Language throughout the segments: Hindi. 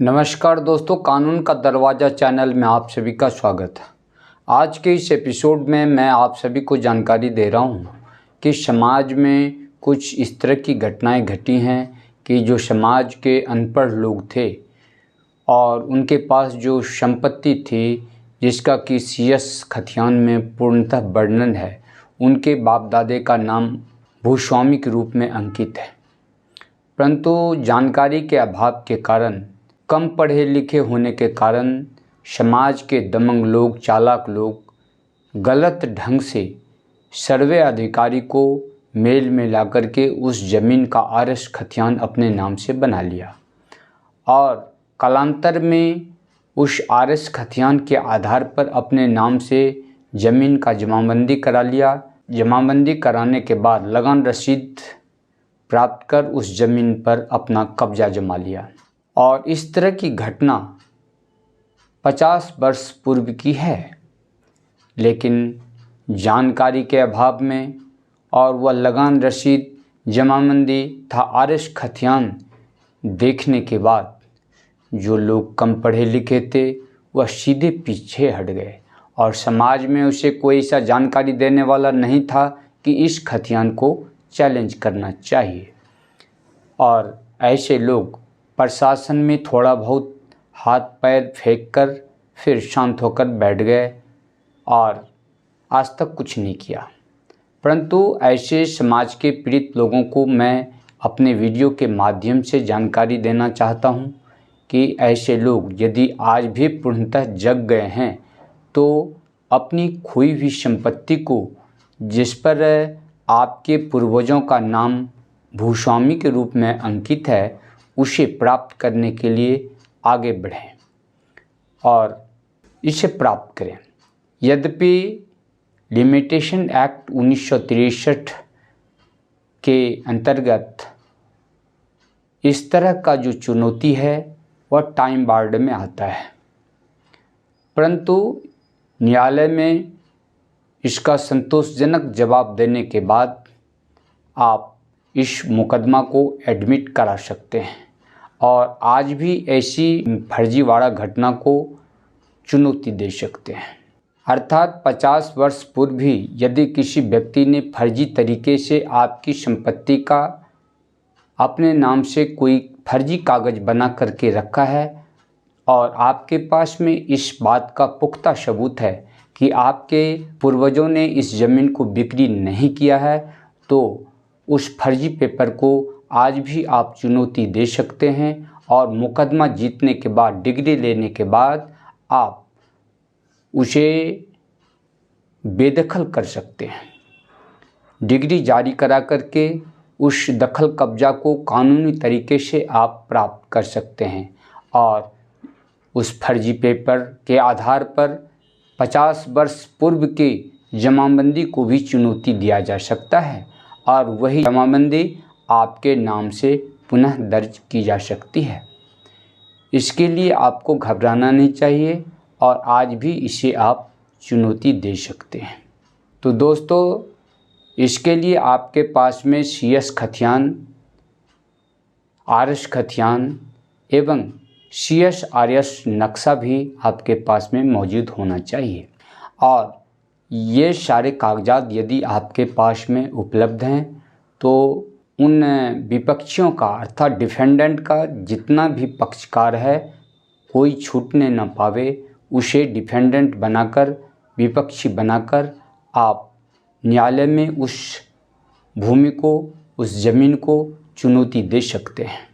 नमस्कार दोस्तों, कानून का दरवाज़ा चैनल में आप सभी का स्वागत है। आज के इस एपिसोड में मैं आप सभी को जानकारी दे रहा हूँ कि समाज में कुछ इस तरह की घटनाएं घटी हैं कि जो समाज के अनपढ़ लोग थे और उनके पास जो संपत्ति थी जिसका कि CS खतियान में पूर्णतः वर्णन है, उनके बाप दादे का नाम भूस्वामी के रूप में अंकित है। परंतु जानकारी के अभाव के कारण, कम पढ़े लिखे होने के कारण समाज के दमंग लोग, चालाक लोग गलत ढंग से सर्वे अधिकारी को मेल में ला कर के उस ज़मीन का RS खतियान अपने नाम से बना लिया और कालांतर में उस RS खतियान के आधार पर अपने नाम से ज़मीन का जमाबंदी करा लिया। जमाबंदी कराने के बाद लगान रसीद प्राप्त कर उस ज़मीन पर अपना कब्जा जमा लिया। और इस तरह की घटना 50 वर्ष पूर्व की है, लेकिन जानकारी के अभाव में और वह लगान रसीद, जमाबंदी था RS खतियान देखने के बाद जो लोग कम पढ़े लिखे थे वह सीधे पीछे हट गए और समाज में उसे कोई ऐसा जानकारी देने वाला नहीं था कि इस खतियान को चैलेंज करना चाहिए। और ऐसे लोग प्रशासन में थोड़ा बहुत हाथ पैर फेंक कर फिर शांत होकर बैठ गए और आज तक कुछ नहीं किया। परंतु ऐसे समाज के पीड़ित लोगों को मैं अपने वीडियो के माध्यम से जानकारी देना चाहता हूं कि ऐसे लोग यदि आज भी पूर्णतः जग गए हैं तो अपनी खोई हुई संपत्ति को, जिस पर आपके पूर्वजों का नाम भूस्वामी के रूप में अंकित है, उसे प्राप्त करने के लिए आगे बढ़ें और इसे प्राप्त करें। यद्यपि लिमिटेशन एक्ट 1963 के अंतर्गत इस तरह का जो चुनौती है वह टाइम बार्ड में आता है, परंतु न्यायालय में इसका संतोषजनक जवाब देने के बाद आप इस मुकदमा को एडमिट करा सकते हैं और आज भी ऐसी फर्जीवाड़ा घटना को चुनौती दे सकते हैं। अर्थात 50 वर्ष पूर्व भी यदि किसी व्यक्ति ने फर्जी तरीके से आपकी संपत्ति का अपने नाम से कोई फर्जी कागज़ बना करके रखा है और आपके पास में इस बात का पुख्ता सबूत है कि आपके पूर्वजों ने इस ज़मीन को बिक्री नहीं किया है, तो उस फर्जी पेपर को आज भी आप चुनौती दे सकते हैं और मुकदमा जीतने के बाद, डिग्री लेने के बाद आप उसे बेदखल कर सकते हैं। डिग्री जारी करा करके उस दखल कब्जा को कानूनी तरीके से आप प्राप्त कर सकते हैं और उस फर्जी पेपर के आधार पर 50 वर्ष पूर्व के जमाबंदी को भी चुनौती दिया जा सकता है और वही जमाबंदी आपके नाम से पुनः दर्ज की जा सकती है। इसके लिए आपको घबराना नहीं चाहिए और आज भी इसे आप चुनौती दे सकते हैं। तो दोस्तों, इसके लिए आपके पास में CS खतियान, RS खतियान एवं CSRS नक्शा भी आपके पास में मौजूद होना चाहिए और ये सारे कागजात यदि आपके पास में उपलब्ध हैं तो उन विपक्षियों का, अर्थात डिफेंडेंट का जितना भी पक्षकार है, कोई छूटने न पावे, उसे डिफेंडेंट बनाकर, विपक्षी बनाकर आप न्यायालय में उस भूमि को, उस ज़मीन को चुनौती दे सकते हैं।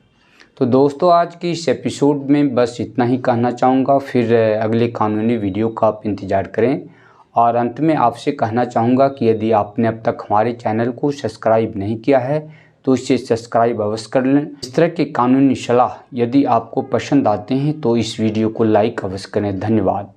तो दोस्तों, आज की इस एपिसोड में बस इतना ही कहना चाहूँगा। फिर अगले कानूनी वीडियो का आप इंतज़ार करें और अंत में आपसे कहना चाहूँगा कि यदि आपने अब तक हमारे चैनल को सब्सक्राइब नहीं किया है तो इसे सब्सक्राइब अवश्य कर लें। इस तरह के कानूनी सलाह यदि आपको पसंद आते हैं तो इस वीडियो को लाइक अवश्य करें। धन्यवाद।